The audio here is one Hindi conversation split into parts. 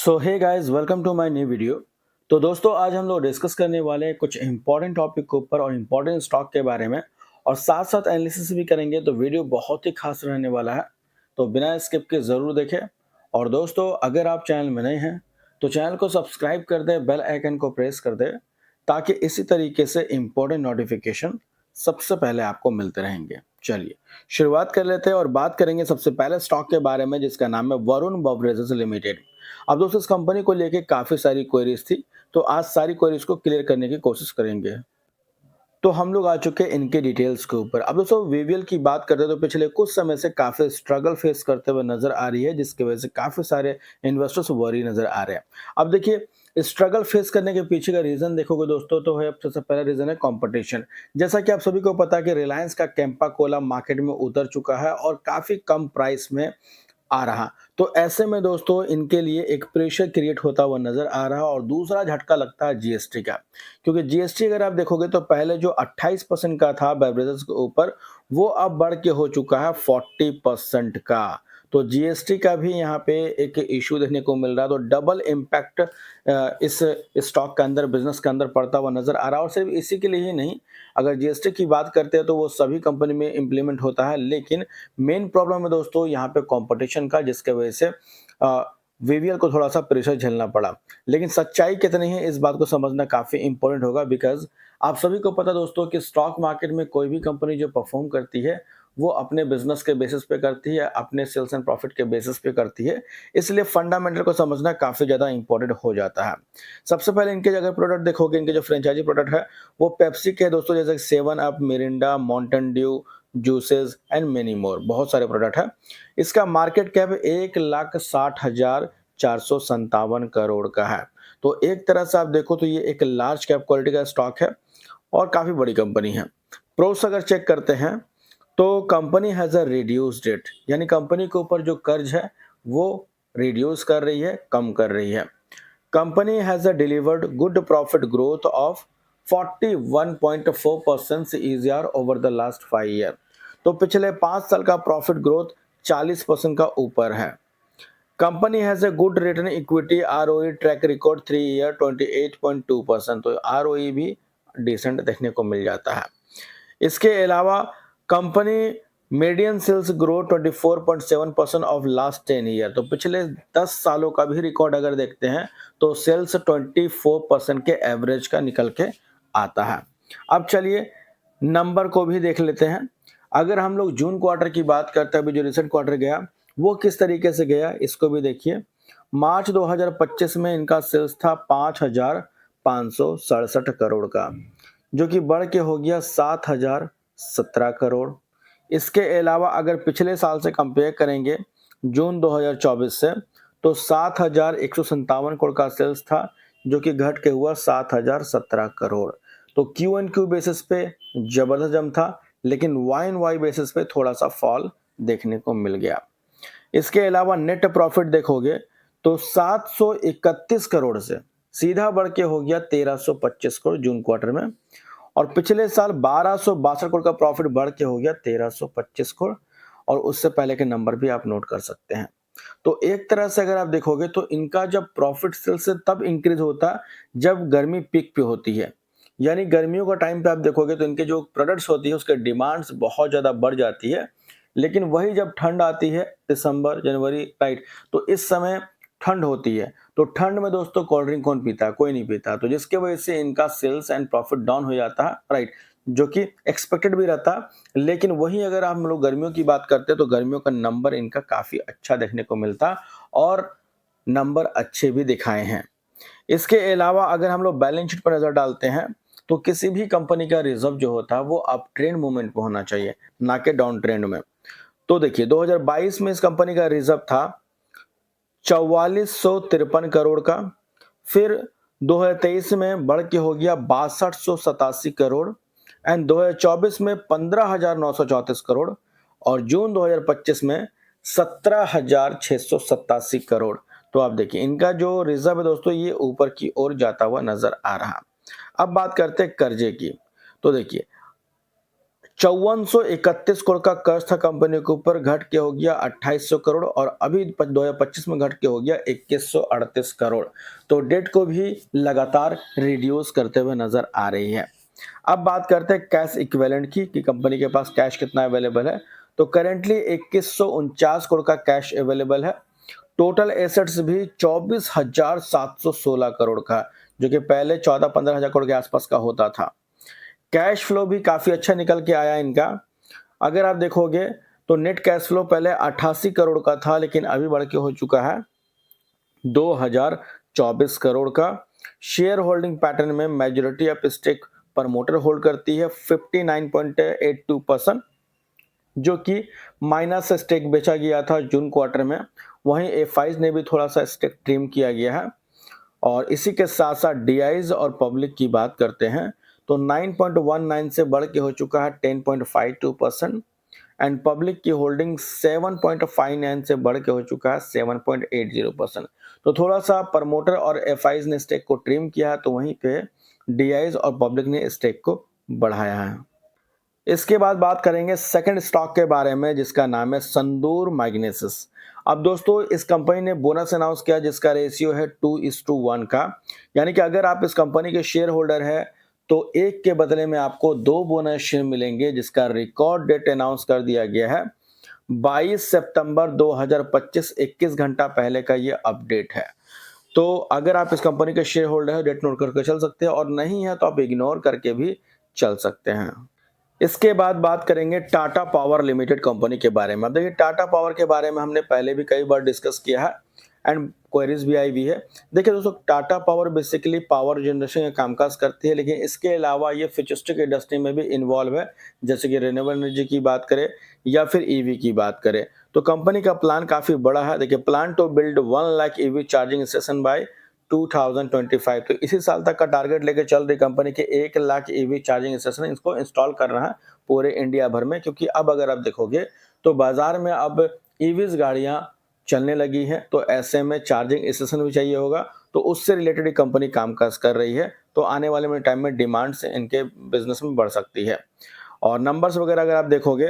So hey guys, welcome to my new video. तो दोस्तों, आज हम लोग डिस्कस करने वाले हैं कुछ इंपॉर्टेंट टॉपिक के ऊपर और इंपॉर्टेंट स्टॉक के बारे में, और साथ साथ एनालिसिस भी करेंगे। तो वीडियो बहुत ही खास रहने वाला है, तो बिना स्किप के ज़रूर देखें। और दोस्तों, अगर आप चैनल में नए हैं तो चैनल को सब्सक्राइब कर दें, बेल आइकन को प्रेस कर दें, ताकि इसी तरीके से इंपॉर्टेंट नोटिफिकेशन सबसे पहले आपको मिलते रहेंगे। चलिए शुरुआत कर लेते हैं और बात करेंगे सबसे पहले स्टॉक के बारे में, जिसका नाम है वरुण बेवरेजेस लिमिटेड। अब दोस्तों, इस कंपनी को लेके काफ़ी सारी क्वेरीज थी, तो आज सारी क्वेरीज को क्लियर करने की कोशिश करेंगे। तो हम लोग आ चुके हैं इनके डिटेल्स के ऊपर। अब दोस्तों, वीवीएल की बात करते हैं तो पिछले कुछ समय से काफ़ी स्ट्रगल फेस करते हुए नज़र आ रही है, जिसकी वजह से काफ़ी सारे इन्वेस्टर्स वरी नज़र आ रहे हैं। अब देखिए, स्ट्रगल फेस करने के पीछे का रीज़न देखोगे दोस्तों, तो है सबसे पहला रीज़न है कंपटीशन। जैसा कि आप सभी को पता है कि रिलायंस का कैंपा कोला मार्केट में उतर चुका है और काफ़ी कम प्राइस में आ रहा। तो ऐसे में दोस्तों, इनके लिए एक प्रेशर क्रिएट होता हुआ नज़र आ रहा है, और दूसरा झटका लगता है जीएसटी का। क्योंकि जीएसटी अगर आप देखोगे तो पहले जो 28% का था बेवरेजेस के ऊपर, वो अब बढ़ के हो चुका है 40% का। तो जीएसटी का भी यहाँ पे एक इश्यू देखने को मिल रहा है। तो डबल इम्पैक्ट इस स्टॉक के अंदर, बिजनेस के अंदर पड़ता हुआ नज़र आ रहा है। और सिर्फ इसी के लिए ही नहीं, अगर जीएसटी की बात करते हैं तो वो सभी कंपनी में इम्प्लीमेंट होता है, लेकिन मेन प्रॉब्लम है दोस्तों यहाँ पे कंपटीशन का, जिसके वजह से वीवीएल को थोड़ा सा प्रेशर झेलना पड़ा। लेकिन सच्चाई कितनी है, इस बात को समझना काफ़ी इंपॉर्टेंट होगा, बिकॉज आप सभी को पता दोस्तों कि स्टॉक मार्केट में कोई भी कंपनी जो परफॉर्म करती है, वो अपने बिजनेस के बेसिस पे करती है, अपने सेल्स एंड प्रॉफिट के बेसिस पे करती है। इसलिए फंडामेंटल को समझना काफ़ी ज़्यादा इंपॉर्टेंट हो जाता है। सबसे पहले इनके अगर प्रोडक्ट देखोगे, इनके जो फ्रेंचाइजी प्रोडक्ट है वो पेप्सी के दोस्तों, जैसे seven up, Mirinda, Mountain Dew, juices and many more, बहुत सारे प्रोडक्ट है। इसका मार्केट कैप 1,60,457 करोड़ का है। तो एक तरह से आप देखो तो ये एक लार्ज कैप क्वालिटी का स्टॉक है और काफ़ी बड़ी कंपनी है। प्रोस अगर चेक करते हैं तो company has a reduced debt, यानी कंपनी के ऊपर जो कर्ज है वो रिड्यूस कर रही है, कम कर रही है। Company has a delivered good profit growth of 41.4% CAGR over the last 5 year. तो पिछले 5 साल का प्रॉफिट ग्रोथ 40% का ऊपर है। Company has a good return equity ROE track record 3 year 28.2%। तो आरओई भी डिसेंट देखने को मिल जाता है। इसके अलावा company median cells grow 24.7% of last 10 year. तो पिछले 10 सालों का भी रिकॉर्ड अगर देखते हैं तो सेल्स 24% के एवरेज का निकल के आता है। अब चलिए नंबर को भी देख लेते हैं। अगर हम लोग जून क्वार्टर की बात करते हैं, अभी जो रिसेंट क्वार्टर गया वो किस तरीके से गया, इसको भी देखिए। मार्च 2025 में इनका सेल्स था 5,567 करोड़ का, जो कि बढ़ के हो गया 7,017 करोड़। इसके अलावा अगर पिछले साल से कंपेयर करेंगे जून 2024 से, तो 7,157 करोड़ का सेल्स था, जो कि घट के हुआ 7,017 करोड़। तो क्यू एंड क्यू बेसिस पे जबरदस्त जंप था, लेकिन वाई एंड वाई बेसिस पे थोड़ा सा फॉल देखने को मिल गया। इसके अलावा नेट प्रॉफिट देखोगे तो 731 करोड़ से सीधा बढ़ के हो गया 1325 करोड़ जून क्वार्टर में, और पिछले साल 1262 करोड़ का प्रॉफिट बढ़ के हो गया 1325 करोड़, और उससे पहले के नंबर भी आप नोट कर सकते हैं। तो एक तरह से अगर आप देखोगे तो इनका जब प्रॉफिट सेल्स से तब इंक्रीज होता जब गर्मी पीक पे होती है, यानी गर्मियों का टाइम पे आप देखोगे तो इनके जो प्रोडक्ट्स होती है उसके डिमांड्स बहुत ज़्यादा बढ़ जाती है। लेकिन वही जब ठंड आती है, दिसंबर जनवरी, राइट, तो इस समय ठंड होती है। तो ठंड में दोस्तों कोल्ड ड्रिंक कौन पीता है? कोई नहीं पीता। तो जिसके वजह से इनका सेल्स एंड प्रॉफिट डाउन हो जाता है, राइट, जो कि एक्सपेक्टेड भी रहता है। लेकिन वही अगर हम लोग गर्मियों की बात करते हैं तो गर्मियों का नंबर इनका काफ़ी अच्छा देखने को मिलता, और नंबर अच्छे भी दिखाए हैं। इसके अलावा अगर हम लोग बैलेंस शीट पर नज़र डालते हैं तो किसी भी कंपनी का रिजर्व जो होता है वो अप ट्रेंड मूवमेंट में होना चाहिए, ना कि डाउन ट्रेंड में। तो देखिए 2022 में इस कंपनी का रिजर्व था 4453 करोड़ का, फिर 2023 में बढ़ के हो गया 6287 करोड़, एंड 2024 में 15,934 करोड़, और जून 2025 में 17,687 करोड़। तो आप देखिए इनका जो रिजर्व है दोस्तों, ये ऊपर की ओर जाता हुआ नजर आ रहा। अब बात करते हैं कर्जे की। तो देखिए 5431 करोड़ का कर्ज था कंपनी के ऊपर, घट के हो गया 2800 करोड़ और अभी 2025 में घट के हो गया 2138 करोड़। तो डेट को भी लगातार रिड्यूस करते हुए नजर आ रही है। अब बात करते हैं कैश इक्विवेलेंट की कि कंपनी के पास कैश कितना अवेलेबल है। तो करेंटली 2149 करोड़ का कैश अवेलेबल है। टोटल एसेट्स भी 24,716 करोड़ का, जो कि पहले 14-15 हजार करोड़ के आसपास का होता था। कैश फ्लो भी काफी अच्छा निकल के आया इनका। अगर आप देखोगे तो नेट कैश फ्लो पहले 88 करोड़ का था, लेकिन अभी बढ़ के हो चुका है 2024 करोड़ का। शेयर होल्डिंग पैटर्न में majority of stake promoter hold करती है 59.82%, जो कि माइनस स्टेक बेचा गया था जून क्वार्टर में। वहीं एफआईज ने भी थोड़ा सा स्टेक ट्रिम किया गया है। और इसी के साथ साथ डीआईज और पब्लिक की बात करते हैं तो 9.19 से बढ़ के हो चुका है 10.52% एंड पब्लिक की होल्डिंग 7.59 से बढ़ के हो चुका है 7.80%। तो थोड़ा सा प्रमोटर और एफआईज ने स्टेक को ट्रिम किया है, तो वहीं पे डीआईज और पब्लिक ने स्टेक को बढ़ाया है। इसके बाद बात करेंगे सेकंड स्टॉक के बारे में, जिसका नाम है संदूर मैग्नेसिस। अब दोस्तों इस कंपनी ने बोनस अनाउंस किया जिसका रेशियो है 2:1 का, यानी कि अगर आप इस कंपनी के शेयर होल्डर है तो एक के बदले में आपको 2 बोनस शेयर मिलेंगे, जिसका रिकॉर्ड डेट अनाउंस कर दिया गया है 22 सितंबर 2025। 21 घंटा पहले का ये अपडेट है। तो अगर आप इस कंपनी के शेयर होल्डर है, डेट नोट करके चल सकते हैं, और नहीं है तो आप इग्नोर करके भी चल सकते हैं। इसके बाद बात करेंगे टाटा पावर लिमिटेड कंपनी के बारे में। अब देखिए टाटा पावर के बारे में हमने पहले भी कई बार डिस्कस किया है एंड क्वेरीज भी आई हुई है। देखिए दोस्तों, Tata power basically power generation का कामकाज करती है, लेकिन इसके अलावा ये फ्यूचरिस्टिक इंडस्ट्री में भी इन्वॉल्व है, जैसे कि रिन्यूएबल एनर्जी की बात करें या फिर ईवी की बात करें। तो कंपनी का प्लान काफी बड़ा है। देखिए, plan to build 1 lakh EV charging station by 2025। तो इसी साल तक का टारगेट लेके चल रही कंपनी के 1 लाख ईवी चार्जिंग स्टेशन इसको इंस्टॉल कर रहा है पूरे इंडिया भर में, क्योंकि अब अगर आप देखोगे तो बाजार में अब ईवीज गाड़ियां चलने लगी हैं, तो ऐसे में चार्जिंग स्टेशन भी चाहिए होगा। तो उससे रिलेटेड ही कंपनी कामकाज कर रही है। तो आने वाले में टाइम में डिमांड से इनके बिजनेस में बढ़ सकती है। और नंबर्स वगैरह अगर आप देखोगे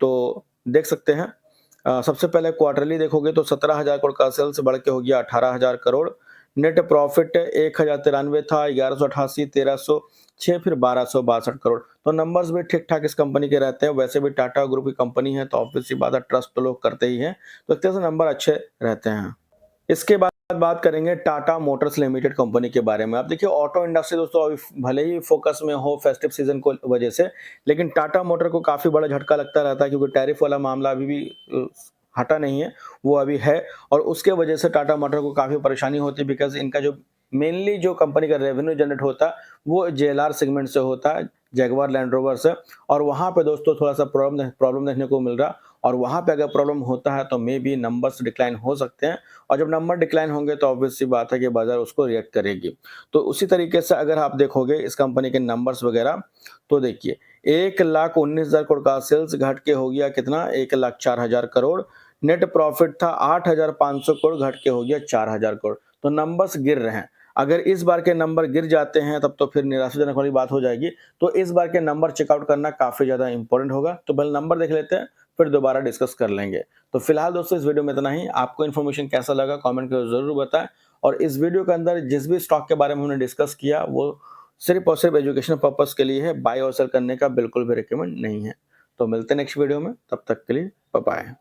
तो देख सकते हैं। सबसे पहले क्वार्टरली देखोगे तो 17,000 करोड़ का सेल्स बढ़ के हो गया 18,000 करोड़। नेट प्रॉफिट 1093 था, 1188, 1306, फिर 1262 करोड़। तो नंबर्स भी ठीक ठाक इस कंपनी के रहते हैं। वैसे भी टाटा ग्रुप की कंपनी है तो ऑब्वियस सी बात है, ट्रस्ट तो लोग करते ही हैं, तो एक तरह से नंबर अच्छे रहते हैं। इसके बाद बात करेंगे टाटा मोटर्स लिमिटेड कंपनी के बारे में। आप देखिए ऑटो इंडस्ट्री दोस्तों अभी भले ही फोकस में हो फेस्टिव सीजन को वजह से, लेकिन टाटा मोटर को काफी बड़ा झटका लगता रहता है, क्योंकि टैरिफ वाला मामला अभी भी हटा नहीं है, वो अभी है। और उसके वजह से टाटा मोटर को काफी परेशानी होती है, बिकॉज इनका जो मेनली जो कंपनी का रेवेन्यू जनरेट होता है वो जेएलआर सेगमेंट से होता है, जैगवार लैंड रोवर से। और वहां पे दोस्तों थोड़ा सा प्रॉब्लम देखने को मिल रहा, और वहां पे अगर प्रॉब्लम होता है तो मे बी नंबर्स डिक्लाइन हो सकते हैं। और जब नंबर डिक्लाइन होंगे तो ऑब्वियस सी बात है कि बाजार उसको रिएक्ट करेगी। तो उसी तरीके से अगर आप देखोगे इस कंपनी के नंबर्स वगैरह, तो देखिए 1,19,000 करोड़ का सेल्स घट के हो गया कितना, 1,04,000 करोड़। नेट प्रॉफिट था 8,500 करोड़, घट के हो गया 4,000 करोड़। तो नंबर्स गिर रहे हैं। अगर इस बार के नंबर गिर जाते हैं तब तो फिर निराशाजनक वाली बात हो जाएगी। तो इस बार के नंबर चेकआउट करना काफी ज्यादा इंपॉर्टेंट होगा। तो पहले नंबर देख लेते हैं, फिर दोबारा डिस्कस कर लेंगे। तो फिलहाल दोस्तों इस वीडियो में इतना ही। आपको इन्फॉर्मेशन कैसा लगा कमेंट करके जरूर बताएं। और इस वीडियो के अंदर जिस भी स्टॉक के बारे में हमने डिस्कस किया वो सिर्फ और सिर्फ एजुकेशनल पर्पस के लिए है, बाय और सेल करने का बिल्कुल भी रिकमेंड नहीं है। तो मिलते हैं नेक्स्ट वीडियो में, तब तक के लिए बाय बाय।